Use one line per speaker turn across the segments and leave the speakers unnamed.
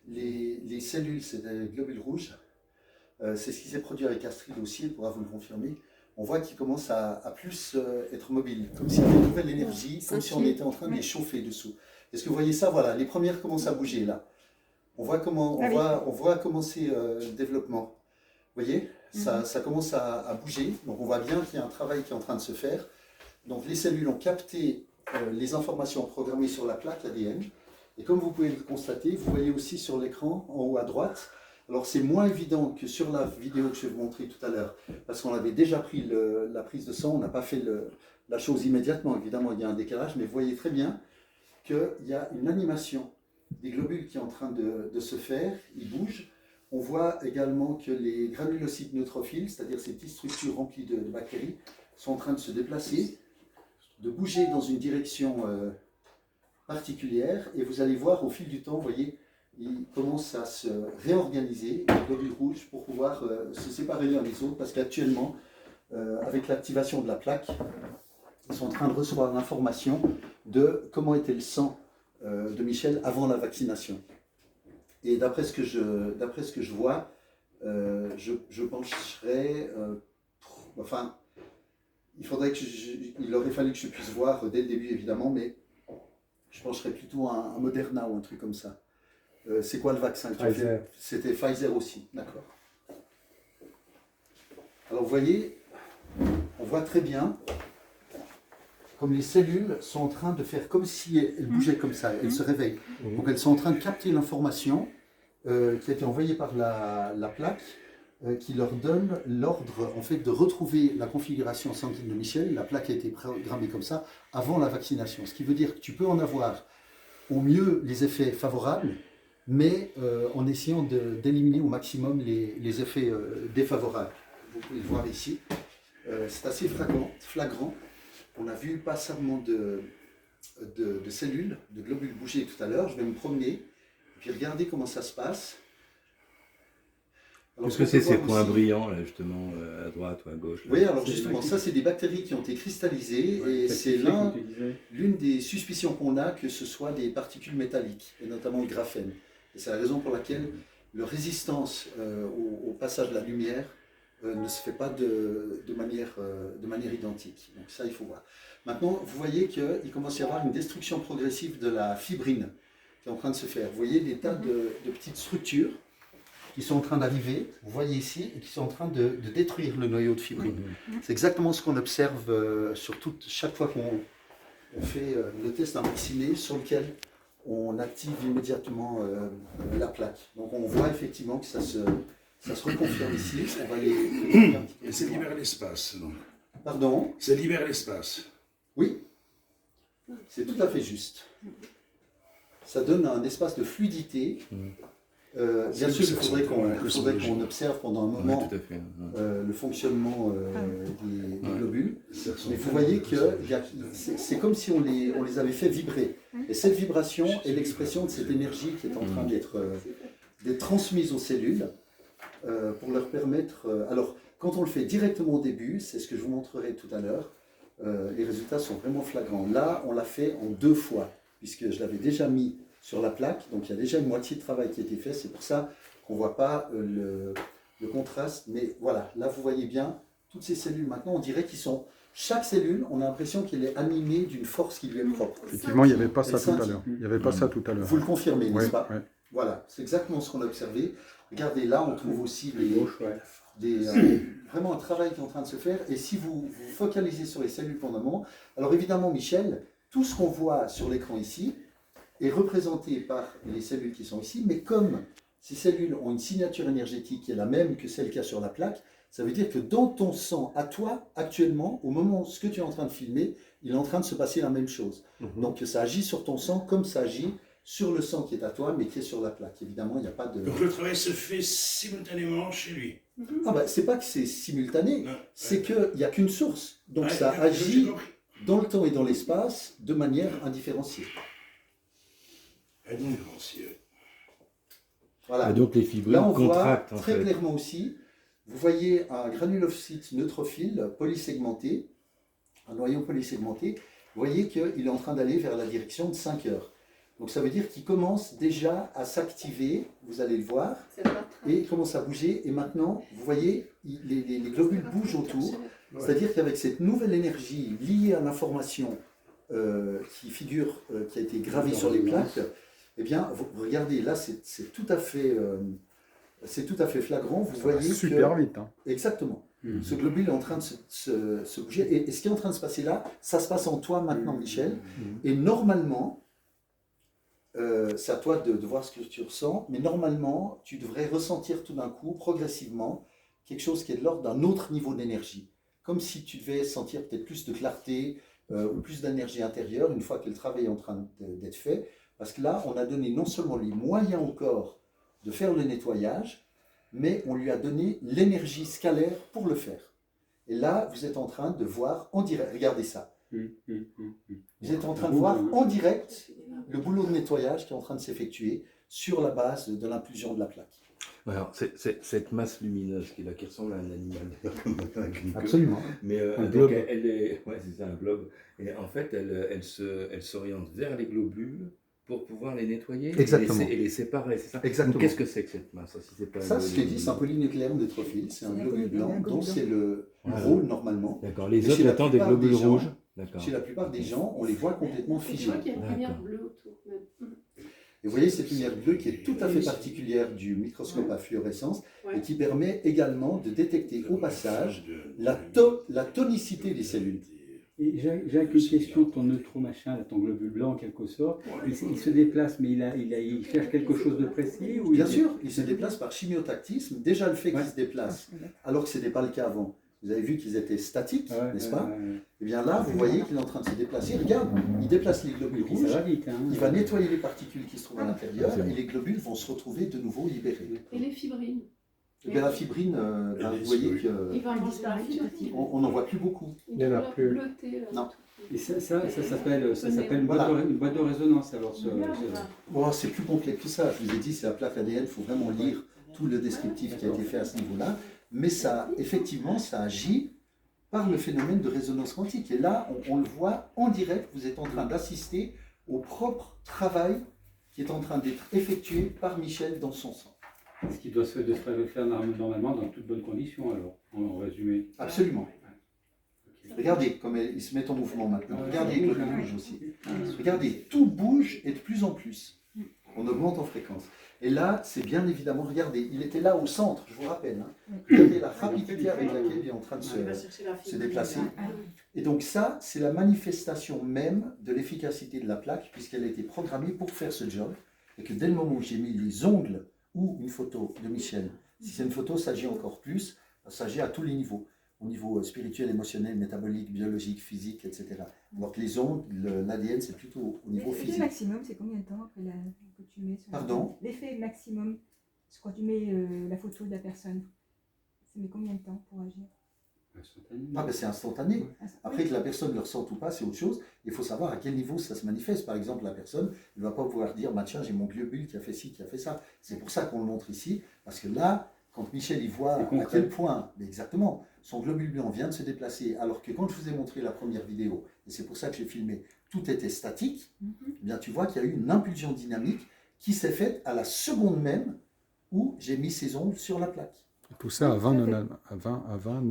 les cellules, c'est des globules rouges. C'est ce qui s'est produit avec Astrid aussi, elle pourra vous le confirmer. On voit qu'ils commencent à plus être mobiles, comme s'il y avait une nouvelle énergie, comme si on était en train de les chauffer dessous. Est-ce que vous voyez ça? Voilà, les premières commencent à bouger là. On voit commencer le développement. Vous voyez, ça commence à bouger. Donc on voit bien qu'il y a un travail qui est en train de se faire. Donc les cellules ont capté les informations programmées sur la plaque ADN. Et comme vous pouvez le constater, vous voyez aussi sur l'écran en haut à droite. Alors c'est moins évident que sur la vidéo que je vais vous montrer tout à l'heure, parce qu'on avait déjà pris la prise de sang, on n'a pas fait la chose immédiatement. Évidemment, il y a un décalage, mais vous voyez très bien qu'il y a une animation des globules qui est en train de se faire, ils bougent. On voit également que les granulocytes neutrophiles, c'est-à-dire ces petites structures remplies de bactéries, sont en train de se déplacer, de bouger dans une direction particulière. Et vous allez voir au fil du temps, vous voyez, ils commencent à se réorganiser, les globules rouges, pour pouvoir se séparer l'un des autres, parce qu'actuellement, avec l'activation de la plaque, ils sont en train de recevoir l'information de comment était le sang de Michel avant la vaccination. Et d'après ce que je vois, je pencherais, enfin, il aurait fallu que je puisse voir dès le début évidemment, mais je pencherais plutôt à un Moderna ou un truc comme ça. C'est quoi le vaccin que tu as fait? C'était Pfizer aussi, d'accord. Alors vous voyez, on voit très bien comme les cellules sont en train de faire comme si elles bougeaient comme ça, elles se réveillent. Donc elles sont en train de capter l'information qui a été envoyée par la plaque, qui leur donne l'ordre en fait de retrouver la configuration sanguine de Michel. La plaque a été programmée comme ça avant la vaccination. Ce qui veut dire que tu peux en avoir au mieux les effets favorables, mais en essayant d'éliminer au maximum les effets défavorables. Vous pouvez le voir ici. C'est assez flagrant. On a vu pas seulement de cellules, de globules bouger tout à l'heure. Je vais me promener, et puis regarder comment ça se passe.
Qu'est-ce que c'est ces points brillants, là, justement, à droite ou à gauche là?
Oui, alors justement, ça, c'est des bactéries qui ont été cristallisées, et c'est l'une des suspicions qu'on a que ce soit des particules métalliques, et notamment le graphène. Et c'est la raison pour laquelle leur résistance au passage de la lumière ne se fait pas de manière identique. Donc ça, il faut voir. Maintenant, vous voyez qu'il commence à y avoir une destruction progressive de la fibrine qui est en train de se faire. Vous voyez des tas de petites structures qui sont en train d'arriver, vous voyez ici, et qui sont en train de détruire le noyau de fibrine. C'est exactement ce qu'on observe chaque fois qu'on fait le test d'un vacciné sur lequel on active immédiatement la plaque. Donc on voit effectivement que ça se reconfirme ici. On va
et ça libère l'espace.
Pardon?
Ça libère l'espace.
Oui, c'est tout à fait juste. Ça donne un espace de fluidité. Bien sûr, il faudrait qu'on observe pendant un moment le fonctionnement des globules. Mais vous voyez que c'est comme si on les avait fait vibrer. Et cette vibration est l'expression de cette énergie qui est en train d'être transmise aux cellules pour leur permettre... alors, quand on le fait directement au début, c'est ce que je vous montrerai tout à l'heure, les résultats sont vraiment flagrants. Là, on l'a fait en 2 fois, puisque je l'avais déjà mis sur la plaque, donc il y a déjà une moitié de travail qui a été fait, c'est pour ça qu'on ne voit pas le contraste, mais voilà, là vous voyez bien, toutes ces cellules maintenant, on dirait qu'ils sont, chaque cellule, on a l'impression qu'elle est animée d'une force qui lui est propre.
Effectivement, il n'y avait pas ça tout à l'heure. Il n'y avait pas ça tout à l'heure.
Vous le confirmez, n'est-ce pas?
Oui.
Voilà, c'est exactement ce qu'on a observé. Regardez, là on trouve aussi vraiment un travail qui est en train de se faire, et si vous focalisez sur les cellules pendant un moment, alors évidemment Michel, tout ce qu'on voit sur l'écran ici, est représenté par les cellules qui sont ici, mais comme ces cellules ont une signature énergétique qui est la même que celle qu'il y a sur la plaque, ça veut dire que dans ton sang, à toi, actuellement, au moment où ce que tu es en train de filmer, il est en train de se passer la même chose. Donc ça agit sur ton sang comme ça agit sur le sang qui est à toi, mais qui est sur la plaque. Évidemment, il n'y a pas de...
Donc le travail se fait simultanément chez lui.
Ah bah, c'est pas que c'est simultané, c'est qu'il n'y a qu'une source. Donc ça agit dans le temps et dans l'espace de manière indifférenciée. Voilà.
Et donc les fibrines
là, on
contractent
voit très clairement aussi, vous voyez un granulocyte neutrophile polysegmenté, un noyau polysegmenté, vous voyez qu'il est en train d'aller vers la direction de 5 heures. Donc ça veut dire qu'il commence déjà à s'activer, vous allez le voir, et il commence à bouger. Et maintenant, vous voyez, les globules bougent autour. C'est-à-dire qu'avec cette nouvelle énergie liée à l'information qui a été gravée sur les plaques, eh bien, vous regardez, là, c'est tout à fait flagrant. Vous voyez
super
que,
vite. Hein.
Exactement. Ce globule est en train de se bouger. Et ce qui est en train de se passer là, ça se passe en toi maintenant, Michel. Et normalement, c'est à toi de voir ce que tu ressens, mais normalement, tu devrais ressentir tout d'un coup, progressivement, quelque chose qui est de l'ordre d'un autre niveau d'énergie. Comme si tu devais sentir peut-être plus de clarté ou plus d'énergie intérieure une fois que le travail est en train d'être fait. Parce que là, on a donné non seulement les moyens au corps de faire le nettoyage, mais on lui a donné l'énergie scalaire pour le faire. Et là, vous êtes en train de voir en direct, regardez ça. Vous êtes en train de voir en direct le boulot de nettoyage qui est en train de s'effectuer sur la base de l'impulsion de la plaque.
Alors, cette masse lumineuse qui est là, qui ressemble à un animal, d'ailleurs,
Absolument.
mais
Un
donc,
globe.
elle est, ouais, c'est ça, un globe. Et en fait, elle s'oriente vers les globules pour pouvoir les nettoyer
Exactement.
et les séparer, c'est ça?
Exactement.
Donc, qu'est-ce que c'est que cette masse? Si c'est pas
Ça, ce que je dis, c'est un polynucléaire neutrophile, c'est un globule blanc, dont c'est le rôle normalement.
D'accord, les
Mais
autres
chez la
étant des
plupart
globules
des gens,
rouges. D'accord.
Chez la plupart des gens, on les voit complètement
Tu
figés.
vois qu'il y a une lumière
D'accord.
bleue autour. Même.
Et vous voyez cette lumière bleue qui est tout à fait particulière du microscope à fluorescence et qui permet également de détecter au passage la tonicité des cellules.
Et Jacques, une question, ton neutron machin, là, ton globule blanc en quelque sorte, il se déplace, mais il cherche quelque chose de précis ou
Bien sûr, il se déplace par chimiotactisme. Déjà le fait qu'il se déplace, alors que ce n'était pas le cas avant. Vous avez vu qu'ils étaient statiques, n'est-ce pas? Et bien là, vous voyez qu'il est en train de se déplacer. Regarde, il déplace les globules
Et ça
rouges,
va vite, hein.
il va nettoyer les particules qui se trouvent à l'intérieur et les globules vont se retrouver de nouveau libérés.
Et les fibrines.
Et bien la fibrine, vous voyez
Il va en disparaître petit à petit.
qu'on n'en voit plus beaucoup.
Il
en a plus.
Non.
Et ça s'appelle une,
Voilà.
une boîte de résonance alors.
Bon, c'est plus complet que ça. Je vous ai dit, c'est la plaque ADN, il faut vraiment lire tout le descriptif qui a été fait à ce niveau-là. Mais ça, effectivement, ça agit par le phénomène de résonance quantique. Et là, on le voit en direct, vous êtes en train d'assister au propre travail qui est en train d'être effectué par Michel dans son sang.
Ce qui doit se faire normalement dans toutes bonnes conditions alors, en résumé.
Absolument. Regardez comme ils se mettent en mouvement maintenant. Regardez les globules rouges aussi. Regardez, tout bouge et de plus en plus. On augmente en fréquence. Et là, c'est bien évidemment, regardez, il était là au centre, je vous rappelle. Hein. Regardez la rapidité avec laquelle il est en train de se déplacer. Et donc ça, c'est la manifestation même de l'efficacité de la plaque, puisqu'elle a été programmée pour faire ce job. Et que dès le moment où j'ai mis les ongles ou une photo de Michel, si c'est une photo, ça agit encore plus, ça agit à tous les niveaux. Au niveau spirituel, émotionnel, métabolique, biologique, physique, etc. Alors que les ondes, l'ADN, c'est plutôt au niveau
L'effet
physique.
maximum, c'est combien de temps après que tu mets sur
Pardon?
L'effet maximum, c'est quand tu mets la photo de la personne. Ça met combien de temps pour agir?
Ah ben c'est instantané. Après que la personne le ressente ou pas, c'est autre chose. Il faut savoir à quel niveau ça se manifeste. Par exemple, la personne ne va pas pouvoir dire bah, tiens, j'ai mon globule qui a fait ci, qui a fait ça. C'est pour ça qu'on le montre ici. Parce que là, quand Michel y voit à quel point, mais exactement, son globule blanc vient de se déplacer, alors que quand je vous ai montré la première vidéo, et c'est pour ça que j'ai filmé, tout était statique, eh bien tu vois qu'il y a eu une impulsion dynamique qui s'est faite à la seconde même où j'ai mis ses ongles sur la plaque.
Tout ça à 20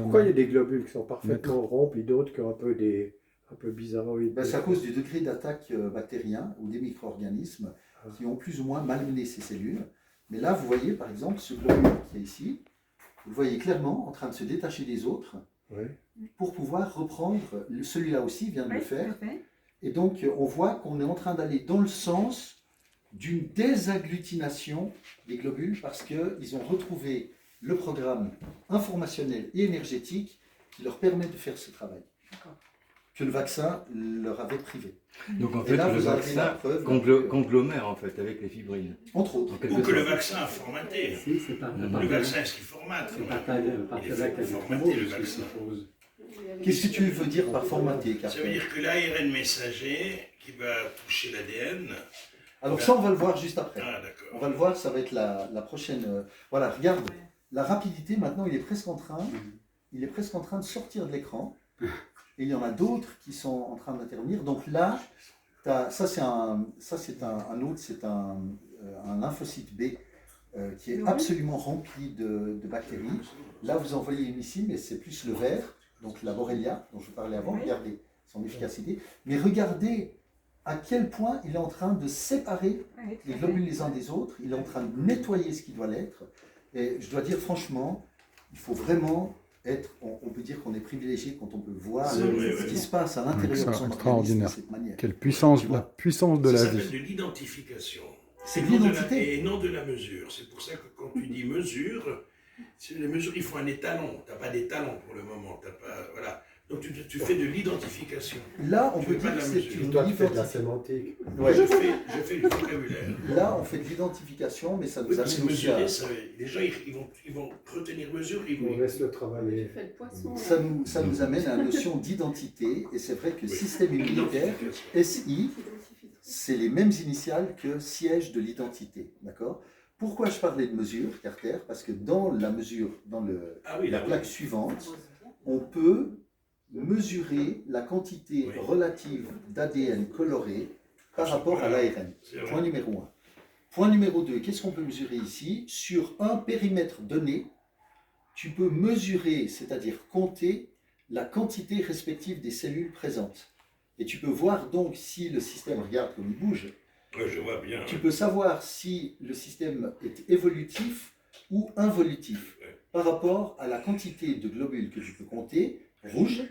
Pourquoi il y a des globules qui sont parfaitement ronds, puis d'autres qui ont un peu bizarroïdes?
Ben, c'est à cause du degré d'attaque bactérien ou des micro-organismes qui ont plus ou moins malmené ces cellules. Mais là, vous voyez par exemple ce globule qui est ici, vous le voyez clairement en train de se détacher des autres pour pouvoir reprendre, celui-là aussi vient de le faire. Et donc on voit qu'on est en train d'aller dans le sens d'une désagglutination des globules parce qu'ils ont retrouvé le programme informationnel et énergétique qui leur permet de faire ce travail. Que le vaccin leur avait privé.
Donc en
Et
fait,
là,
le
vous avez la
vaccin
preuve.
conglomère en fait avec les fibrines.
Entre autres.
En quelque
Ou que le
sorte.
vaccin a formaté.
Si, c'est pas
Le vaccin, est-ce qu'il formate?
C'est pas
Il faut formater le vaccin.
Qu'est-ce que tu veux dire par formater,
Ça
Carter?
veut dire que l'ARN messager qui va toucher l'ADN.
Alors ça, on va le voir juste après.
Ah,
On
d'accord.
va le voir, ça va être la prochaine... Voilà, regarde, la rapidité, maintenant, il est presque en train de sortir de l'écran. Et il y en a d'autres qui sont en train d'intervenir. Donc là, Ça, c'est un autre, c'est un lymphocyte B qui est absolument rempli de bactéries. Là, vous en voyez une ici, mais c'est plus le vert, donc la Borrelia, dont je parlais avant.
Oui.
Regardez son efficacité. Mais regardez à quel point il est en train de séparer
Ouais, tout
les
à
globules
fait.
les uns des autres. Il est en train de nettoyer ce qui doit l'être. Et je dois dire franchement, il faut vraiment être, on peut dire qu'on est privilégié quand on peut voir
C'est vrai,
ce
ouais.
qui se passe à l'intérieur de son organisme de
Extraordinaire.
cette manière.
Quelle puissance,
Tu vois.
la puissance de
Ça
la
s'appelle
vie.
de l'identification.
C'est
Et
de
non de
l'identité.
et non de la mesure. C'est pour ça que quand tu dis mesure, les mesures, il faut un étalon. Tu n'as pas d'étalon pour le moment. T'as pas, voilà. Donc tu fais de l'identification.
Là, on
Tu
peut
fais pas
dire
de
que
la
c'est
mesure.
une
Toi, tu fais de la
identité.
sémantique.
Ouais.
Je fais du vocabulaire.
Là, on fait de l'identification, mais ça
Oui,
nous
parce que
amène aussi à...
mesurer, les gens, ils vont retenir mesure, ils
On
vont...
laisse le
Tu
travailler.
fais le poisson.
Ça nous amène à la notion d'identité, et c'est vrai que
Oui.
système immunitaire, SI, c'est les mêmes initiales que siège de l'identité, d'accord? Pourquoi je parlais de mesure, Carter? Parce que dans la mesure, dans
Ah oui,
la
là,
plaque suivante, on peut mesurer la quantité
Oui.
relative d'ADN coloré par rapport à l'ARN.
c'est vrai.
Point numéro 1. Point numéro 2, qu'est-ce qu'on peut mesurer ici? Sur un périmètre donné, tu peux mesurer, c'est-à-dire compter, la quantité respective des cellules présentes. Et tu peux voir donc si le système, regarde comme il bouge,
Ouais, je vois bien.
tu peux savoir si le système est évolutif ou involutif
Ouais.
par rapport à la quantité de globules que tu peux compter, rouges,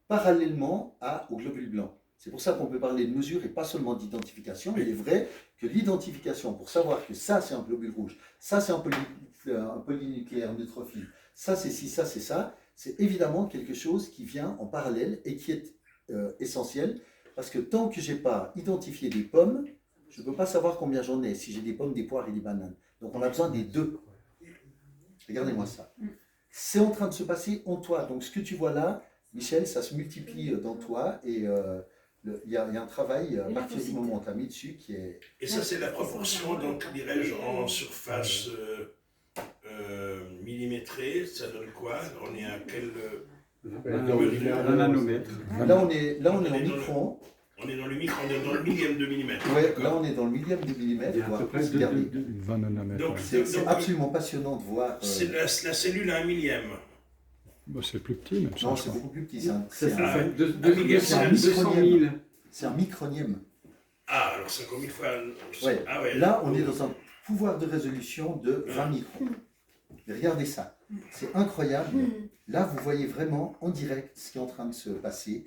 parallèlement aux globules blancs. C'est pour ça qu'on peut parler de mesure et pas seulement d'identification. Il est vrai que l'identification, pour savoir que ça c'est un globule rouge, ça c'est un polynucléaire neutrophile, ça c'est ci, ça c'est ça, c'est évidemment quelque chose qui vient en parallèle et qui est essentiel, parce que tant que je n'ai pas identifié des pommes, je ne peux pas savoir combien j'en ai, si j'ai des pommes, des poires et des bananes. Donc on a besoin des deux. Regardez-moi ça. C'est en train de se passer en toi. Donc ce que tu vois là, Michel, ça se multiplie dans toi et il y a un travail à partir du moment où tu as mis dessus qui est...
Et ça, c'est la proportion, donc, dirais-je, en surface millimétrée. Ça donne quoi? On est à quel...
Un nanomètre.
Là, on est en micron.
On est dans le micro, on est dans le millième de millimètre.
Ouais, là, on est dans le millième de
Il
millimètre,
y a à
voire
peu près
plus. Regardez.
20 nanomètres.
Donc,
ouais.
C'est absolument passionnant de voir...
c'est la cellule à un millième.
Bah, c'est plus petit, même ça,
Non,
je
c'est
crois.
beaucoup plus petit.
Ça
C'est
fait
un,
c'est un
200 000.
c'est un micronième.
Ah, alors 50 000 fois...
Ouais.
Ah ouais.
Là, on est dans un pouvoir de résolution de 20 microns. Et regardez ça, c'est incroyable. Là, vous voyez vraiment en direct ce qui est en train de se passer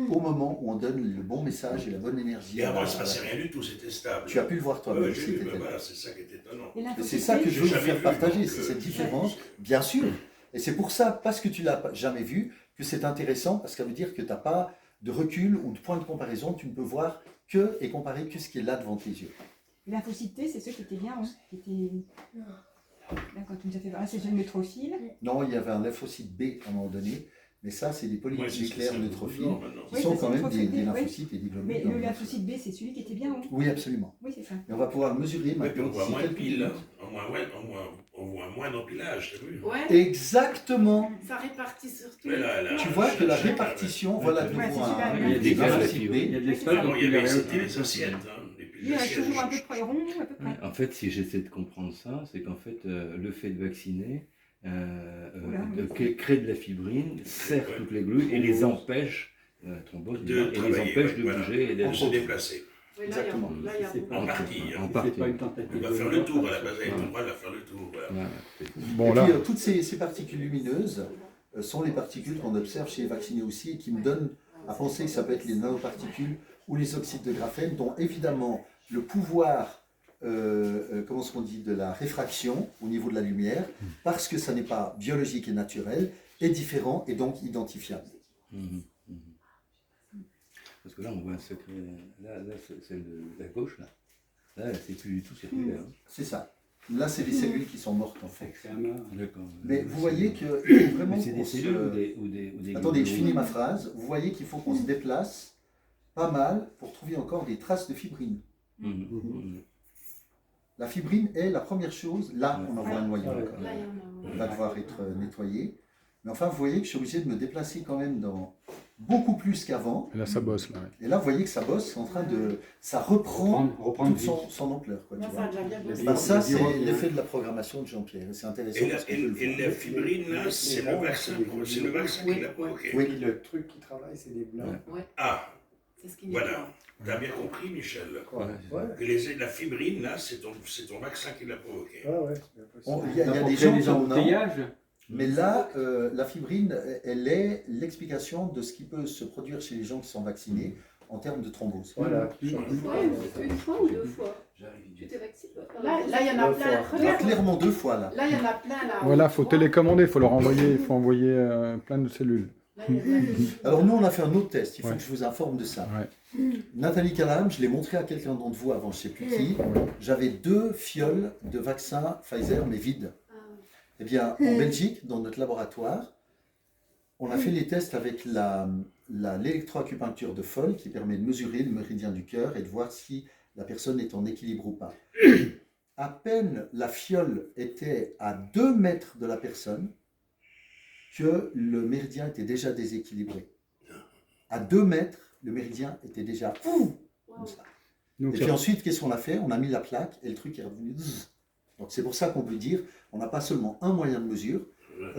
au moment où on donne le bon message et la bonne énergie.
Et avant, il ne se passait rien du tout, c'était stable.
Tu as pu le voir toi-même.
Ouais, j'ai vu,
c'était-
bah voilà, c'est ça qui est étonnant.
Et
Et
l'infocité,
c'est ça que je veux vous
Jamais
faire
vu,
partager,
donc,
c'est cette différence, bien sûr. Et c'est pour ça, parce que tu ne l'as jamais vu, que c'est intéressant, parce que ça veut dire que tu n'as pas de recul ou de point de comparaison, tu ne peux voir que et comparer que ce qui est là devant tes yeux.
l'infocité, c'est ceux qui étaient bien, qui étaient... D'accord, tu nous as fait voir. Ah, c'est le neutrophile.
Non, il y avait un lymphocyte B à un moment donné, mais ça, c'est des
Ouais, c'est
polynucléaires
ça,
neutrophiles,
non, maintenant.
qui
Oui,
sont
ça,
quand
c'est
même des
neutrophile, oui.
lymphocytes et des globules.
Mais
blancs.
le lymphocyte B, c'est celui qui était bien haut.
Oui, absolument.
Oui, c'est ça.
Et on va pouvoir mesurer
Ouais, puis
maintenant.
on voit
d'ici
moins de
quelques
piles,
minutes.
hein. On voit moins d'empilage, t'as vu?
Ouais,
Exactement.
ça répartit sur tout.
Mais là,
Tu vois que la
chacun,
répartition, voilà de
Ouais,
nouveau
c'est super
un
bien.
Il y a des gaz,
lymphocyte
il y
B.
a de l'espace,
Avant,
donc
il y
il
avait
aurait
c'était
autant.
les assiettes, hein, et puis
Lui, il reste toujours un peu près rond, à peu près.
En fait, si j'essaie de comprendre ça, c'est qu'en fait, le fait de vacciner crée de la fibrine, serre toutes les glues et les empêche, thrombose,
de
et les
travailler,
empêche de
voilà.
bouger et
de
d'être
se déplacer.
Oui,
Exactement.
Là, il y a
C'est pas-
En partie.
en
C'est
partie.
pas une tentative.
On va faire le tour à la base, avec le droit de faire le tour. Voilà.
Ouais.
Bon,
Et
là,
puis, toutes ces particules lumineuses sont les particules qu'on observe chez les vaccinés aussi et qui me donnent à penser que ça peut être les nanoparticules ou les oxydes de graphène, dont évidemment le pouvoir, comment est-ce qu'on dit, de la réfraction au niveau de la lumière, parce que ça n'est pas biologique et naturel, est différent et donc identifiable.
Mhm, mhm. Parce que là, on voit un secret. Là c'est celle de la gauche, là. Là, c'est plus du tout circulaire. hein.
C'est ça. Là, c'est les cellules qui sont mortes en fait.
C'est un marre.
D'accord.
Mais vous voyez qu'il faut vraiment
Mais c'est
qu'on
des
se...
cellules ou des
Attendez, je
globules
finis ma phrase. Vous voyez qu'il faut qu'on se déplace pas mal pour trouver encore des traces de fibrine.
Mhm, mhm.
La fibrine est la première chose. Là, on en voit un noyau
Ah ouais.
encore.
Là, il y en a.
Il va devoir être nettoyé. Mais enfin, vous voyez que je suis obligé de me déplacer quand même dans beaucoup plus qu'avant.
Et là, ça bosse, là. Ouais.
Et là, vous voyez que ça bosse, c'est en train de... Ça reprend
Reprendre
toute son ampleur. Quoi, tu vois.
vie.
Ben, ça, c'est
Le
l'effet de la programmation de Jean-Pierre. Et c'est intéressant.
Et la,
parce qu'on peut le voir.
et la fibrine, là, c'est le vaccin qui l'a provoqué.
Oui.
Et le truc qui travaille, c'est les blancs.
Ah,
C'est ce qui n'est
voilà.
pas.
T'as bien compris, Michel.
Quoi. Ouais.
Que la fibrine, là, c'est ton vaccin qui l'a provoqué.
Ah ouais, c'est bien possible.
Il y a
Pour
des
créer
gens
des
qui en ont.
embouteillages.
Mais là, la fibrine, elle est l'explication de ce qui peut se produire chez les gens qui sont vaccinés en termes de thrombose.
Voilà.
Une fois ou deux fois. Tu t'es vacciné.
Là, il y en a
Deux
plein.
fois.
Ah,
Regarde.
clairement 2 fois là.
Là, il y en a plein là.
Voilà, il faut télécommander, il faut leur envoyer, il faut envoyer plein de cellules.
Là, il y a plein de-
Alors nous, on a fait un autre test, il faut
Ouais.
que je vous informe de ça.
Ouais.
Nathalie Calam, je l'ai montré à quelqu'un d'entre vous avant, je ne sais plus qui. J'avais 2 fioles de vaccin Pfizer, mais vides.
Ah,
Eh bien, en Belgique, dans notre laboratoire, on a fait les tests avec l'électroacupuncture de Foll qui permet de mesurer le méridien du cœur et de voir si la personne est en équilibre ou pas. À peine la fiole était à 2 mètres de la personne que le méridien était déjà déséquilibré. À 2 mètres, le méridien était déjà comme ça.
Donc,
Et puis ensuite, qu'est-ce qu'on a fait? On a mis la plaque et le truc est revenu. Donc c'est pour ça qu'on peut dire, on n'a pas seulement un moyen de mesure,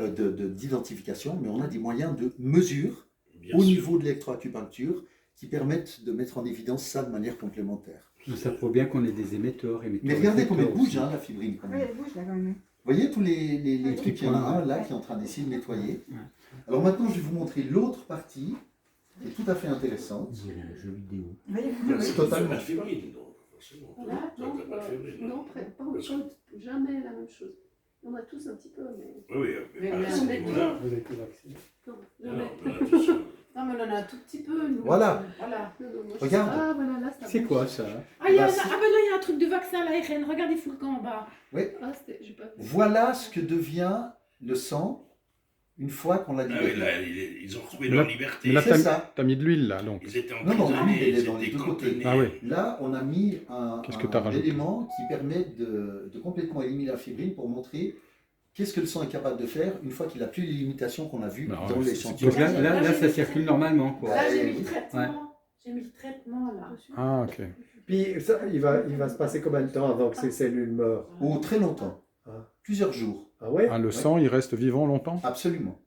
d'identification, mais on a des moyens de mesure
Bien
au
sûr.
niveau de l'électroacupuncture qui permettent de mettre en évidence ça de manière complémentaire.
ça prouve bien qu'on est des émetteurs.
Mais regardez comme elle
récepteurs
bouge,
aussi.
hein, la fibrine. Quand
Oui,
même.
elle bouge là quand même.
Vous voyez tous les
Oui.
trucs, il y en a un là qui est en train d'essayer de nettoyer.
Ouais.
Alors maintenant, je vais vous montrer l'autre partie qui est tout à fait intéressante.
On dirait un jeu vidéo.
C'est
Tu n'as
totalement.
pas de fibrine, donc forcément.
Là,
Toi,
non,
t'as pas de fibrine.
non, pas jamais la même chose. On a tous un petit peu, mais
Oui, oui,
Mais
pas à
là,
ce
on est
niveau-là.
Vous avez été vacciné.
non,
Non,
jamais.
on a tous,
Non, mais on en a un tout petit peu, nous.
Voilà.
Voilà.
Non, non, moi, je
Regarde.
sais pas, voilà, là, ça
C'est
bouge.
quoi ça?
Ah, il y a,
Bah,
ah ben là, il y a un truc de vaccin à l'ARN. Regarde, il faut le camp en bas.
Ah, j'ai pas vu.
Voilà ce que devient le sang une fois qu'on l'a
Ah oui,
libéré.
là, ils ont retrouvé
Mais
leur
là-
liberté.
Mais là,
C'est ça.
t'as mis de l'huile, là, donc.
Ils étaient
Non, non,
emprisonnés,
l'huile, elle est
ils
dans les
étaient
deux côtés.
cantonnés.
Ah oui.
Là, on a mis
Qu'est-ce que t'as
un
rajouté?
élément qui permet de complètement éliminer la fibrine pour montrer qu'est-ce que le sang est capable de faire une fois qu'il n'a plus les limitations qu'on a vues
Non,
dans
ouais,
l'échantillon.
Donc là, ça circule normalement, quoi.
Là, j'ai
Ouais.
mis le traitement. J'ai mis le traitement, là.
Ah, ok.
Puis ça, il va se passer combien de temps avant que ces cellules meurent?
Ou très longtemps,
Ah.
plusieurs jours,
Ah ouais?
Ah, le sang, il reste vivant longtemps?
absolument.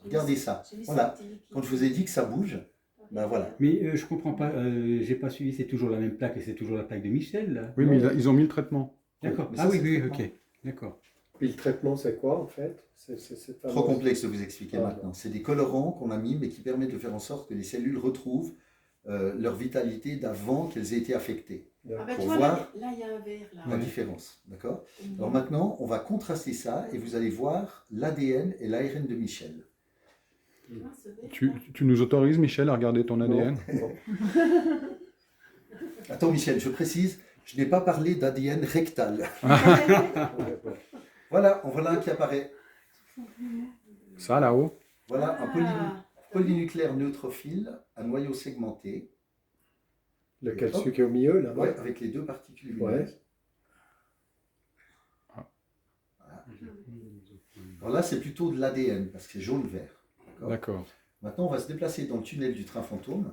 Regardez ça. Voilà. Quand je vous ai dit que ça bouge, ben voilà.
Mais je comprends pas, j'ai pas suivi, c'est toujours la même plaque et c'est toujours la plaque de Michel, là.
Oui, mais ils ont mis le traitement.
D'accord.
Mais ça,
Ah oui,
c'est
oui,
le
ok.
traitement.
D'accord.
Puis le traitement, c'est quoi en fait? C'est
Trop complexe de vous expliquer
Ah,
maintenant. C'est des colorants qu'on a mis, mais qui permettent de faire en sorte que les cellules retrouvent leur vitalité d'avant qu'elles aient été affectées.
Ah ben,
Pour
tu vois,
voir
là, il y a un verre, là.
la différence. D'accord? Alors maintenant, on va contraster ça et vous allez voir l'ADN et l'ARN de Michel.
Ah, ce verre,
Tu nous autorises, Michel, à regarder ton ADN?
Non.
Attends, Michel, je précise, je n'ai pas parlé d'ADN rectal. Voilà, en voilà un qui apparaît.
Ça, là-haut?
Voilà un
Ah.
polynucléaire neutrophile à noyau segmenté.
Lequel, celui qui est au milieu là?
Ouais, avec les 2 particules lumineuses.
Ouais.
Voilà. Alors là, c'est plutôt de l'ADN, parce que c'est jaune-vert. D'accord.
D'accord.
Maintenant, on va se déplacer dans le tunnel du train fantôme.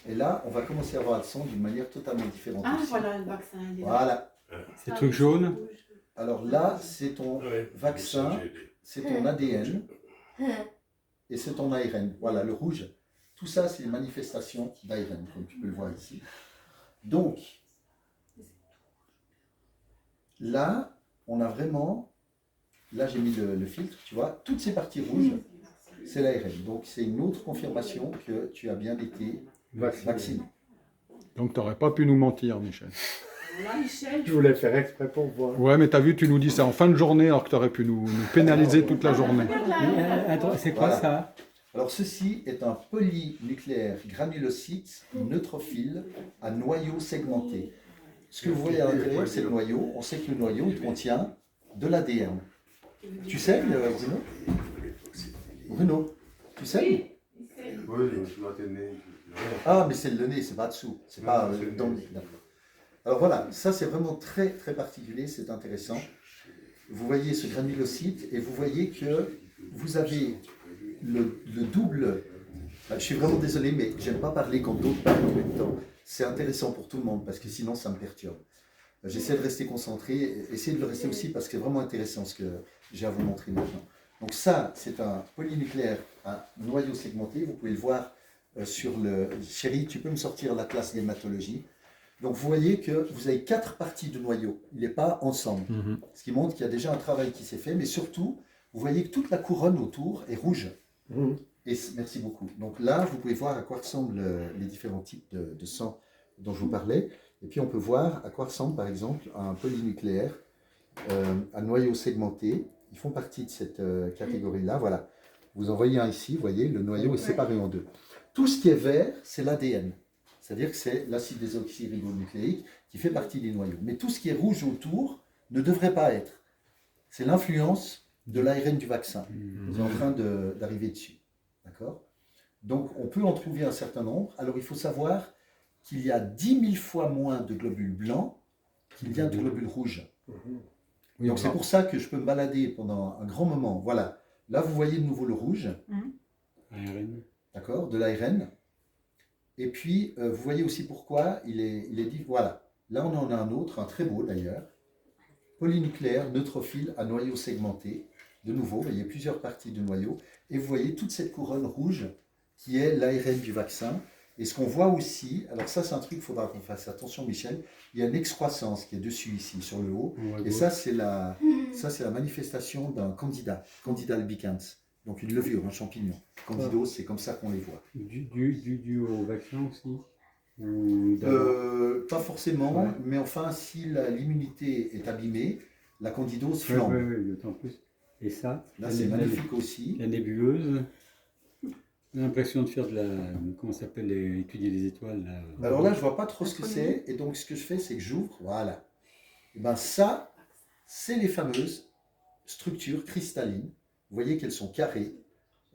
Et là, on va commencer à voir le sang d'une manière totalement différente.
Ah,
aussi.
voilà, le vaccin, il est là.
Voilà.
C'est le truc jaune?
Alors là, c'est ton
Ouais.
vaccin, c'est ton ADN et c'est ton ARN. Voilà, le rouge. Tout ça, c'est les manifestations d'ARN, comme tu peux le voir ici. Donc, là, on a vraiment... Là, j'ai mis le filtre, tu vois. Toutes ces parties rouges, c'est l'ARN. Donc, c'est une autre confirmation que tu as bien été vacciné.
Donc, t'aurais pas pu nous mentir, Michel.
Là, Michel.
Je voulais faire exprès pour voir.
Ouais, mais t'as vu, tu nous dis ça en fin de journée, alors que t'aurais pu nous pénaliser toute la journée.
Regarde
Mais,
là.
attends, c'est quoi
Voilà.
ça?
Alors, ceci est un polynucléaire granulocyte neutrophile à noyau segmenté. Ce que vous voyez à l'intérieur, c'est le noyau. On sait que le noyau, il contient de l'ADN. Tu sais, Bruno? Bruno, tu sais? Ah, mais c'est le nez, c'est pas dessous. C'est pas dans le nez. D'accord. Alors voilà, ça c'est vraiment très très particulier, c'est intéressant. Vous voyez ce granulocyte et vous voyez que vous avez le double Je suis vraiment désolé, mais j'aime pas parler quand d'autres parlent en même temps. C'est intéressant pour tout le monde, parce que sinon ça me perturbe. J'essaie de rester concentré, essayez de le rester aussi, parce que c'est vraiment intéressant ce que j'ai à vous montrer maintenant. Donc ça, c'est un polynucléaire à noyau segmenté. Vous pouvez le voir sur le... Chérie, tu peux me sortir l'atlas d'hématologie. Donc vous voyez que vous avez 4 parties de noyau. Il n'est pas ensemble. Ce qui montre qu'il y a déjà un travail qui s'est fait, mais surtout, vous voyez que toute la couronne autour est rouge. Et merci beaucoup. Donc là, vous pouvez voir à quoi ressemblent les différents types de sang dont je vous parlais. Et puis on peut voir à quoi ressemble par exemple un polynucléaire à noyau segmenté. Ils font partie de cette catégorie-là. Voilà. Vous en voyez un ici, vous voyez, le noyau est séparé en deux. Tout ce qui est vert, c'est l'ADN. C'est-à-dire que c'est l'acide désoxyribonucléique qui fait partie des noyaux. Mais tout ce qui est rouge autour ne devrait pas être. C'est l'influence de l'ARN du vaccin. Vous êtes en train d'arriver dessus. D'accord? Donc on peut en trouver un certain nombre. Alors il faut savoir qu'il y a 10 000 fois moins de globules blancs qu'il y a de globules rouges. Donc c'est pour ça que je peux me balader pendant un grand moment. Voilà. Là vous voyez de nouveau le rouge.
ARN.
D'accord? De l'ARN. Et puis, vous voyez aussi pourquoi il est dit, voilà, là on en a un autre, un très beau d'ailleurs, polynucléaire, neutrophile à noyau segmenté. De nouveau, vous voyez plusieurs parties de noyau, et vous voyez toute cette couronne rouge qui est l'ARN du vaccin. Et ce qu'on voit aussi, alors ça c'est un truc, il faudra qu'on fasse attention Michel, il y a une excroissance qui est dessus ici, sur le haut, et ça c'est la manifestation d'un candida albicans. Donc une levure, un champignon. Candidose, c'est comme ça qu'on les voit.
Dû au vaccin aussi
Pas forcément,
ouais.
Mais enfin, si l'immunité est abîmée, la candidose flambe.
Oui, d'autant plus. Et ça,
Là, c'est magnifique aussi.
La nébuleuse, j'ai l'impression de faire de la... Comment ça s'appelle, étudier les étoiles. Là.
Alors là, je ne vois pas trop ce que c'est. Et donc, ce que je fais, c'est que j'ouvre. Voilà. Et bien ça, c'est les fameuses structures cristallines. Vous voyez qu'elles sont carrées,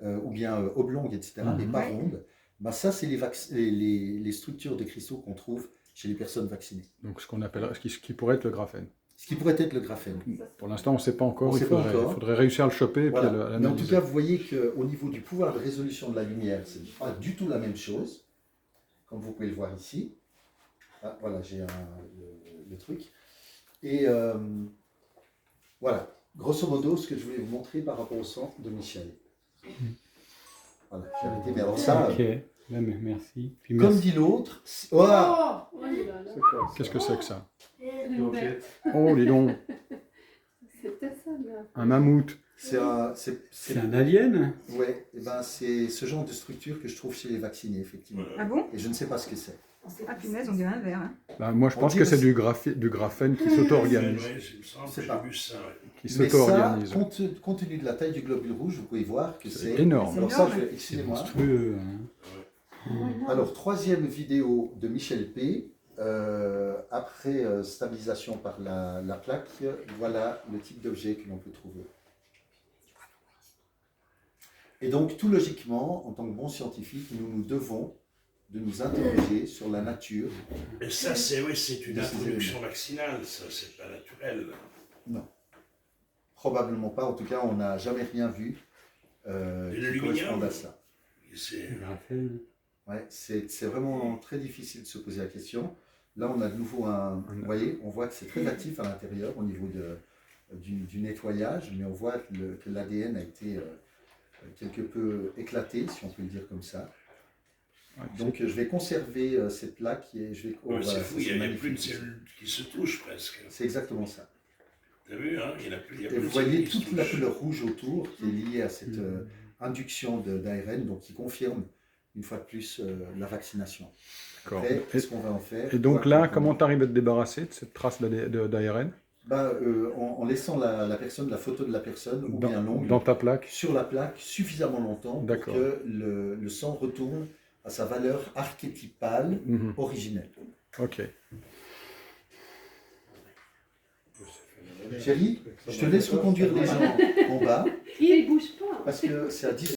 ou bien oblongues, etc., mais pas rondes. Ben ça, c'est les structures de cristaux qu'on trouve chez les personnes vaccinées.
Donc ce qu'on appelle, ce qui pourrait être le graphène.
Ce qui pourrait être le graphène.
Pour l'instant, on ne sait pas encore. Il
encore.
faudrait réussir à le choper et
Voilà.
puis à
Mais en
l'analyser.
tout cas, vous voyez qu'au niveau du pouvoir de résolution de la lumière, ce n'est pas du tout la même chose, comme vous pouvez le voir ici. Ah, voilà, j'ai le truc. Et voilà, grosso modo, ce que je voulais vous montrer par rapport au sang de Michel. Voilà, j'ai arrêté. Mais alors ça,
Ok, là, merci. Puis
comme
merci.
dit l'autre,
Oh là là.
Qu'est-ce que c'est que ça?
L'ouverte.
Oh, dis donc,
C'était ça, là.
un mammouth.
c'est
C'est un alien.
ouais, et ben c'est ce genre de structure que je trouve chez les vaccinés, effectivement.
Ah bon?
Et je ne sais pas ce que c'est.
Ah punaise, on dirait un verre. Hein.
Ben, moi, je
On
pense
dit
que c'est
aussi-
du graphène qui s'auto-organise.
Ouais, il me semble
C'est
que
pas.
j'ai vu ça. Ouais.
Qui
Mais ça,
s'auto-organise.
compte tenu de la taille du globule rouge, vous pouvez voir que
C'est
c'est
énorme.
Alors
C'est
ça,
énorme.
C'est
excusez-moi.
monstrueux. Hein.
Alors, troisième vidéo de Michel P. Après stabilisation par la plaque, voilà le type d'objet que l'on peut trouver. Et donc, tout logiquement, en tant que bons scientifiques, nous devons de nous interroger sur la nature.
Et ça, c'est une
De ces
introduction vaccinale, ça, c'est pas naturel.
Non, probablement pas. En tout cas, on n'a jamais rien vu qui
l'aluminium.
corresponde à ça.
Et c'est-
Le graphène.
Ouais, c'est vraiment très difficile de se poser la question. Là, on a de nouveau vous voyez, on voit que c'est très actif à l'intérieur au niveau du nettoyage, mais on voit que l'ADN a été quelque peu éclaté, si on peut le dire comme ça.
Ouais,
Donc, je vais conserver cette plaque et je vais.
Ouais,
voilà,
c'est fou,
ça,
il n'y a
magnifique
plus de
aussi.
cellules qui se touchent presque.
C'est exactement ça.
T'as vu, hein, il n'y a plus, il y a
Et
plus
vous
de cellules
voyez
qui se
toute la
touchent.
couleur rouge autour qui est liée à cette induction d'ARN, donc qui confirme une fois de plus la vaccination.
D'accord.
Après, qu'est-ce qu'on va en faire?
Et donc
Voir
là,
comment-
comment tu arrives à te débarrasser de cette trace d'ARN
en laissant la photo de la personne ou bien l'ongle
dans ta plaque?
sur la plaque suffisamment longtemps pour
D'accord.
que le sang retourne à sa valeur archétypale originelle.
Ok.
Chérie, je te laisse reconduire les gens en bas
Il ne bouge pas.
parce que c'est à 10